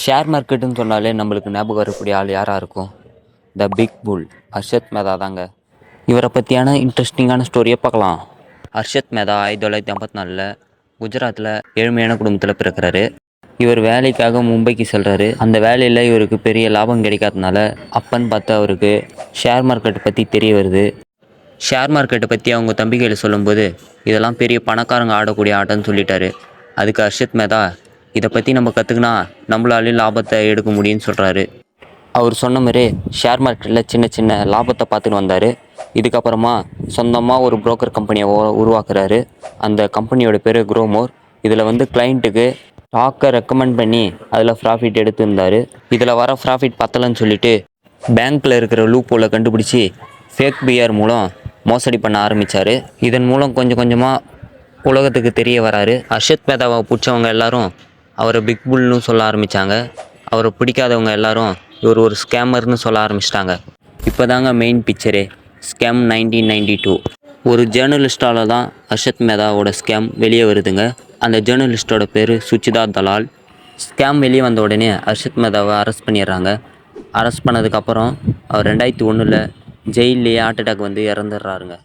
Share மார்க்கெட்டுன்னு சொன்னாலே நம்மளுக்கு ஞாபகம் வரக்கூடிய ஆள் யாராக இருக்கும்? த பிக் புல் ஹர்ஷத் மேதா தாங்க. இவரை பற்றியான இன்ட்ரெஸ்டிங்கான ஸ்டோரியை பார்க்கலாம். ஹர்ஷத் மேதா 1954 குஜராத்தில் ஏழ்மையான குடும்பத்தில் பிறக்கிறாரு. இவர் வேலைக்காக மும்பைக்கு செல்கிறாரு. அந்த வேலையில் இவருக்கு பெரிய லாபம் கிடைக்காதனால அப்பன்னு பார்த்து அவருக்கு ஷேர் மார்க்கெட்டை பற்றி தெரிய வருது. ஷேர் மார்க்கெட்டை பற்றி அவங்க தம்பிகையில் சொல்லும்போது இதெல்லாம் பெரிய பணக்காரங்க ஆடக்கூடிய ஆட்டம்னு சொல்லிட்டாரு. அதுக்கு ஹர்ஷத் மேதா இதை பற்றி நம்ம கற்றுக்கினா நம்மளாலேயும் லாபத்தை எடுக்க முடியும்னு சொல்கிறாரு. அவர் சொன்ன மாதிரி ஷேர் மார்க்கெட்டில் சின்ன சின்ன லாபத்தை பார்த்துட்டு வந்தார். இதுக்கப்புறமா சொந்தமாக ஒரு புரோக்கர் கம்பெனியை உருவாக்குறாரு. அந்த கம்பெனியோட பேர் குரோமோர். இதில் கிளைண்ட்டுக்கு ஸ்டாக்கை ரெக்கமெண்ட் பண்ணி அதில் ப்ராஃபிட் எடுத்துருந்தார். இதில் வர ப்ராஃபிட் பத்தலைன்னு சொல்லிட்டு பேங்க்கில் இருக்கிற லூப்போலை கண்டுபிடிச்சி ஃபேக் பிஆர் மூலம் மோசடி பண்ண ஆரம்பித்தார். இதன் மூலம் கொஞ்சம் கொஞ்சமாக உலகத்துக்கு தெரிய வராரு. ஹர்ஷத் மேதாவை பிடிச்சவங்க எல்லாரும் அவரை பிக் புல்னு சொல்ல ஆரம்பித்தாங்க. அவரை பிடிக்காதவங்க எல்லாரும் இவர் ஒரு ஸ்கேமர்னு சொல்ல ஆரம்பிச்சிட்டாங்க. இப்போ தாங்க மெயின் பிக்சரே. ஸ்கேம் 1992 ஒரு ஜேர்னலிஸ்டால் தான் ஹர்ஷத் மேதாவோட ஸ்கேம் வெளியே வருதுங்க. அந்த ஜேர்னலிஸ்டோட பேர் சுச்சிதா தலால். ஸ்கேம் வெளியே வந்த உடனே ஹர்ஷத் மேதாவை அரெஸ்ட் பண்ணிடுறாங்க. அரெஸ்ட் பண்ணதுக்கப்புறம் அவர் 2001 ஜெயிலே ஹார்ட் அட்டாக் இறந்துடுறாருங்க.